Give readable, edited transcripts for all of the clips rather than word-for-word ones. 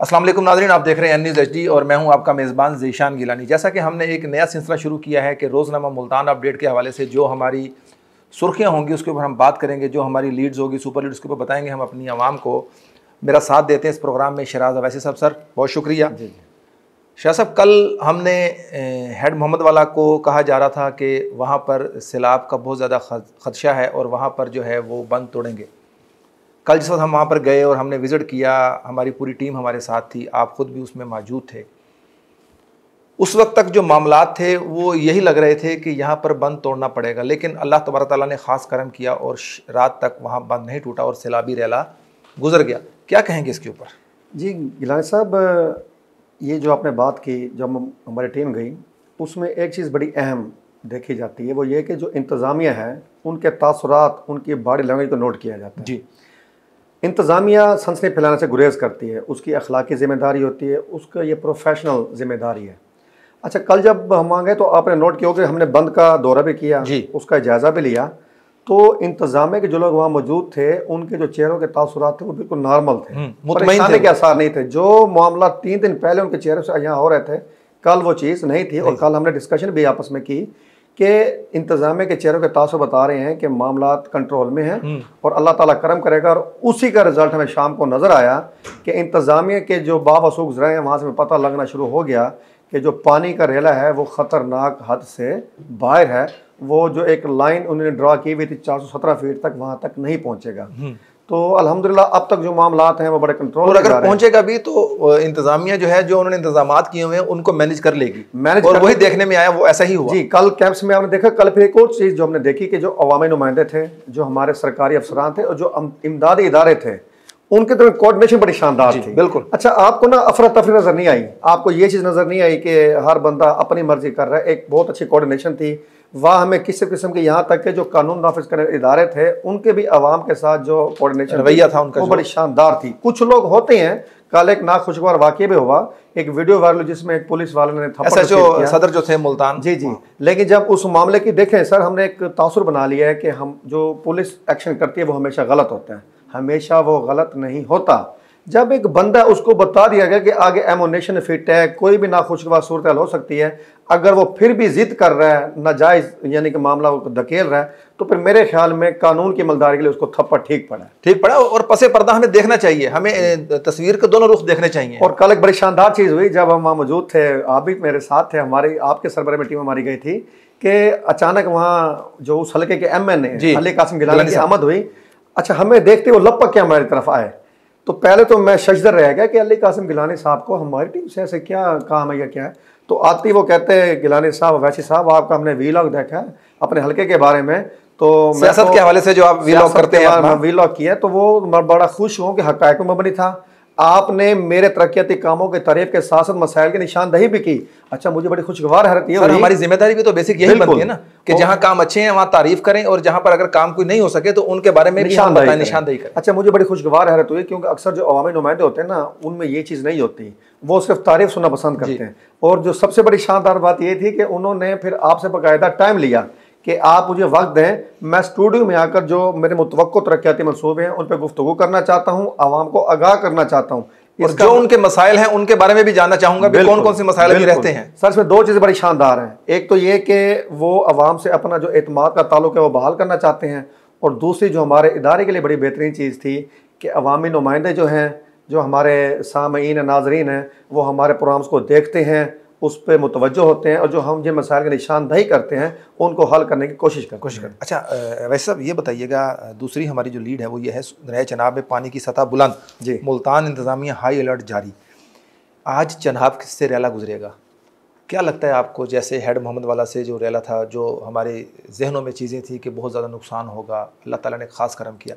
अस्सलाम वालेकुम नाज़रीन, आप देख रहे हैं न्यूज़ HD और मैं हूं आपका मेज़बान ज़ीशान गिलानी। जैसा कि हमने एक नया सिलसिला शुरू किया है कि रोज़नामा मुल्तान अपडेट के हवाले से जो हमारी सुर्खियां होंगी उसके ऊपर हम बात करेंगे, जो हमारी लीड्स होगी सुपर लीड्स के ऊपर बताएंगे हम अपनी आवाम को। मेरा साथ देते हैं इस प्रोग्राम में शहराज अवैसी साहब। सर बहुत शुक्रिया। शाह साहब, कल हमने हेड मोहम्मद वाला को कहा जा रहा था कि वहाँ पर सैलाब का बहुत ज़्यादा खदशा है और वहाँ पर जो है वो बंद तोड़ेंगे। कल जिस वक्त हम वहाँ पर गए और हमने विज़िट किया, हमारी पूरी टीम हमारे साथ थी, आप ख़ुद भी उसमें मौजूद थे। उस वक्त तक जो मामलात थे वो यही लग रहे थे कि यहाँ पर बंद तोड़ना पड़ेगा, लेकिन अल्लाह तबारक ताला ने ख़ास करम किया और रात तक वहाँ बंद नहीं टूटा और सैलाबी रैला गुजर गया। क्या कहेंगे इसके ऊपर? जी गिलानी साहब, ये जो आपने बात की, जब हमारी टीम गई उसमें एक चीज़ बड़ी अहम देखी जाती है, वो ये कि जो इंतज़ामिया है उनके तासुरात, उनकी बॉडी लैंग्वेज को नोट किया जाता है। जी, इंतज़ामिया सनसनी फैलाने से गुरेज करती है, उसकी अखलाकी ज़िम्मेदारी होती है, उसका ये प्रोफेशनल ज़िम्मेदारी है। अच्छा, कल जब हम आ गए तो आपने नोट किया कि हमने बंद का दौरा भी किया, उसका इजाज़ा भी लिया, तो इंतज़ामिया के जो लोग वहाँ मौजूद थे उनके जो चेहरों के तासुरात थे वो बिल्कुल नॉर्मल थे, परेशानी के आसार नहीं थे। जो मामला 3 दिन पहले उनके चेहरे से यहाँ हो रहे थे, कल वो चीज़ नहीं थी। और कल हमने डिस्कशन भी आपस में की कि इंतज़ामिया के चेहरों के तासुर बता रहे हैं कि मामलात कंट्रोल में हैं और अल्लाह ताला करम करेगा। और उसी का रिजल्ट हमें शाम को नज़र आया कि इंतज़ामिया के जो बावसूख ज़राए हैं वहाँ से पता लगना शुरू हो गया कि जो पानी का रेला है वो ख़तरनाक हद से बाहर है। वो जो एक लाइन उन्होंने ड्रा की हुई थी 417 फीट तक, वहाँ तक नहीं पहुँचेगा। तो अल्हम्दुलिल्लाह अब तक जो मामलात हैं वो बड़े कंट्रोल और अगर पहुंचेगा भी तो इंतजामिया जो है, जो उन्होंने इंतजामात किए हुए हैं उनको मैनेज कर लेगी। और वही देखने में आया, वो ऐसा ही हुआ। जी, कल कैंप्स में आपने देखा। कल फिर एक और चीज़ जो हमने देखी कि जो अवामी नुमाइंदे थे, जो हमारे सरकारी अफसरान थे और जो इमदादी इदारे थे, उनके तो कोऑर्डिनेशन बड़ी शानदार थी। बिल्कुल। अच्छा, आपको ना अफरा तफरी नजर नहीं आई, आपको ये चीज़ नजर नहीं आई कि हर बंदा अपनी मर्जी कर रहा है। एक बहुत अच्छी कोऑर्डिनेशन थी वहाँ। हमें किसी किस्म के यहाँ तक के जो कानून नाफिज करने इदारे थे उनके भी अवाम के साथ जो कोऑर्डिनेशन रवैया था उनका, वो बड़ी शानदार थी। कुछ लोग होते हैं, कल एक नाखुशगवार वाक़या भी हुआ, एक वीडियो वायरल जिसमें एक पुलिस वाले ने जो सदर जो थे मुल्तान। जी। लेकिन जब उस मामले की देखें सर, हमने एक तासुर बना लिया है कि हम जो पुलिस एक्शन करती है वो हमेशा गलत होता है। हमेशा वो गलत नहीं होता। जब एक बंदा उसको बता दिया गया कि आगे एमोनेशन फिट है, कोई भी नाखुशगवार सूरत हाल हो सकती है, अगर वो फिर भी जिद कर रहा है, नाजायज़ यानी कि मामला वो धकेल रहा है, तो फिर मेरे ख्याल में कानून की मलदारी के लिए उसको थप्पड़ ठीक पड़ा। और पसे पर्दा हमें देखना चाहिए, हमें तस्वीर के दोनों रुख देखने चाहिए। और कल एक बड़ी शानदार चीज़ हुई, जब हम वहाँ मौजूद थे, आप भी मेरे साथ थे, हमारी आपके सरबराह में टीम हमारी गई थी कि अचानक वहाँ जो उस हल्के के MN अली कासिम गिलानी की आमद हुई। अच्छा, हमें देखते वो लपक के हमारी तरफ आए, तो पहले तो मैं शजदर रह गया कि अली कासिम गिलानी साहब को हमारी टीम से ऐसे क्या काम है या क्या है। तो आती वो कहते हैं, गिलानी साहब, अवैसी साहब, आपका हमने वीलॉग देखा है अपने हल्के के बारे में, तो सियासत के हवाले से जो आप वीलॉग करते हैं, वीलॉग किया, तो वो बड़ा खुश हूँ कि हक़ाइक़ में मबनी था। आपने मेरे तरक्याती कामों के तारीफ के साथ साथ मसाइल की निशानदही भी की। अच्छा, मुझे बड़ी खुशगवार हैरत ये हुई। हमारी जिम्मेदारी भी तो बेसिक यही बनती है ना कि जहां काम अच्छे हैं वहां तारीफ करें और जहां पर अगर काम कोई नहीं हो सके तो उनके बारे में निशानदही करें। अच्छा, मुझे बड़ी खुशगवार हैरत हुई क्योंकि अक्सर जो अवामी नुमाइंदे होते हैं ना, उनमें ये चीज़ नहीं होती, वो सिर्फ तारीफ सुनना पसंद करते हैं। और जो सबसे बड़ी शानदार बात ये थी कि उन्होंने फिर आपसे बाकायदा टाइम लिया कि आप मुझे वक्त दें, मैं स्टूडियो में आकर जो मेरे मुतवक्को तरक्याती मंसूबे हैं उन पर गुफ्तगू करना चाहता हूँ, आवाम को आगाह करना चाहता हूँ, और जो उनके मसाइल हैं उनके बारे में भी जानना चाहूंगा भी कौन कौन से मसाइल भी रहते हैं। सर, इसमें 2 चीज़ें बड़ी शानदार हैं। एक तो ये कि वो आवाम से अपना जो एतमाद का ताल्लुक है वो बहाल करना चाहते हैं, और दूसरी जो हमारे इदारे के लिए बड़ी बेहतरीन चीज़ थी कि अवामी नुमाइंदे जो हैं, जो हमारे सामईन नाजरीन हैं, वो हमारे प्रोग्राम्स को देखते हैं, उस पर मुतवज्जो होते हैं और जो हम जिन मसाइल की निशानदही करते हैं उनको हल करने की कोशिश करते हैं। अच्छा, वैसे साहब ये बताइएगा, दूसरी हमारी जो लीड है वो ये है, रहे चनाब में पानी की सतह बुलंद, जी, मुल्तान इंतज़ामिया हाई अलर्ट जारी। आज चनाब से रैला गुजरेगा, क्या लगता है आपको? जैसे हेड मोहम्मद वाला से जो रैला था, जो हमारे जहनों में चीज़ें थी कि बहुत ज़्यादा नुकसान होगा, अल्लाह ताला ने ख़ास करम किया,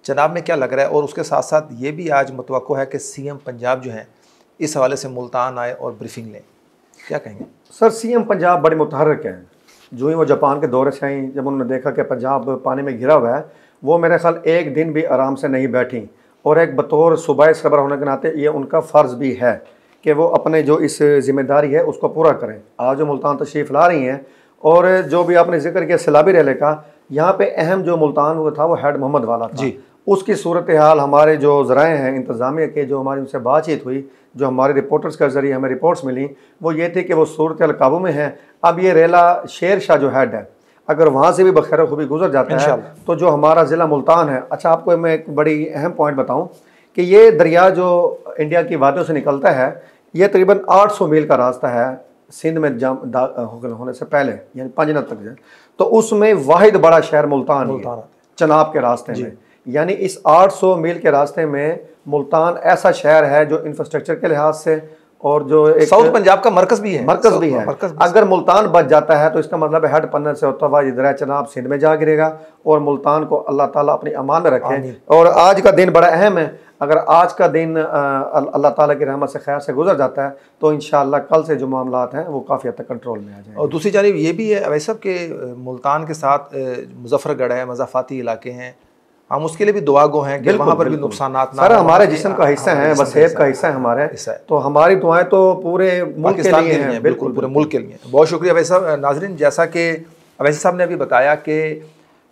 चनाब में क्या लग रहा है? और उसके साथ साथ ये भी आज मुतवक्को है कि CM पंजाब जो हैं इस हवाले से मुल्तान आए और ब्रीफिंग लें, क्या कहेंगे? सर, CM पंजाब बड़े मुतहर्रिक हैं। जो ही वो जापान के दौरे से आई, जब उन्होंने देखा कि पंजाब पानी में घिरा हुआ है, वो मेरे ख्याल एक दिन भी आराम से नहीं बैठी। और एक बतौर सूबाई सरबराह होने के नाते ये उनका फ़र्ज़ भी है कि वो अपने जो इस जिम्मेदारी है उसको पूरा करें। आज जो मुल्तान तशरीफ़ ला रही हैं, और जो भी आपने जिक्र किया सैलाबी रैले का, यहाँ पे अहम जो मुल्तान हुआ था वो हेड मोहम्मद वाला था। उसकी सूरत हाल हमारे जो ज़राए हैं इंतज़ामिया के, जो हमारी उनसे बातचीत हुई, जो हमारे रिपोर्टर्स के ज़रिए हमें रिपोर्ट्स मिली, वो ये थी कि वो सूरत हाल काबू में है। अब ये रेला शेर शाह जो हेड है, अगर वहाँ से भी बखैर खूबी गुजर जाता है तो जो हमारा ज़िला मुल्तान है। अच्छा, आपको मैं एक बड़ी अहम पॉइंट बताऊँ कि ये दरिया जो इंडिया की वादियों से निकलता है, ये तकरीबन 800 मील का रास्ता है सिंध में होने से पहले, यानी पंजनत तक जाए, तो उसमें वाहिद बड़ा शहर मुल्तान है चनाब के रास्ते में। यानी इस 800 मील के रास्ते में मुल्तान ऐसा शहर है जो इंफ्रास्ट्रक्चर के लिहाज से और जो एक साउथ पंजाब का मरकज भी है, अगर मुल्तान बच जाता है तो इसका मतलब हेड पन्नर से होता हुआ दरिया चनाब सिंध में जा गिरेगा। और मुल्तान को अल्लाह ताला अपनी अमान में रखे। और आज का दिन बड़ा अहम है, अगर आज का दिन अल्लाह ताला की रहमत से खैर से गुजर जाता है तो इंशाअल्लाह कल से जो मामलात हैं वो काफ़ी हद तक कंट्रोल में आ जाएंगे। और दूसरी जानिब ये भी है वैसे कि मुल्तान के साथ मुजफ्फरगढ़ है, मज़ाफ़ाती इलाके हैं, हम उसके लिए भी दुआ गो हैं कि वहाँ पर भी नुकसान ना, सारा हमारे जिस्म का हिस्सा है, वसेब का हिस्सा है हमारे, तो हमारी दुआएं तो पूरे मुल्क के लिए हैं, बिल्कुल पूरे मुल्क के लिए। बहुत शुक्रिया अवैस साहब। नाज़रीन, जैसा कि अवैस साहब ने अभी बताया कि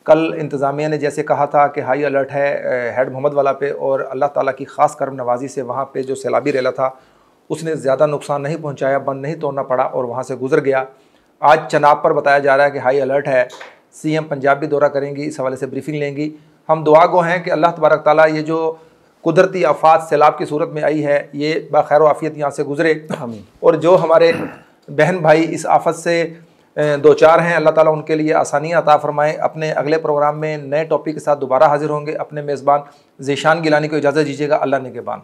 कल इंतज़ामिया ने जैसे कहा था कि हाई अलर्ट है हेड मोहम्मद वाला पे, और अल्लाह ताला की ख़ास करम नवाजी से वहाँ पे जो सैलाबी रेला था उसने ज़्यादा नुकसान नहीं पहुँचाया, बंद नहीं तोड़ना पड़ा और वहाँ से गुजर गया। आज चनाब पर बताया जा रहा है कि हाई अलर्ट है, CM पंजाब भी दौरा करेंगी, इस हवाले से ब्रीफिंग लेंगी। हम दुआ गो हैं कि अल्लाह तबारक ताला ये जो कुदरती आफात सैलाब की सूरत में आई है ये बखैर व आफियत यहाँ से गुजरे, और जो हमारे बहन भाई इस आफत से दो चार हैं, अल्लाह ताला उनके लिए आसानियाँ अता फरमाएँ। अपने अगले प्रोग्राम में नए टॉपिक के साथ दोबारा हाजिर होंगे। अपने मेज़बान ज़ीशान गिलानी को इजाज़त दीजिएगा। अल्लाह निगहबान।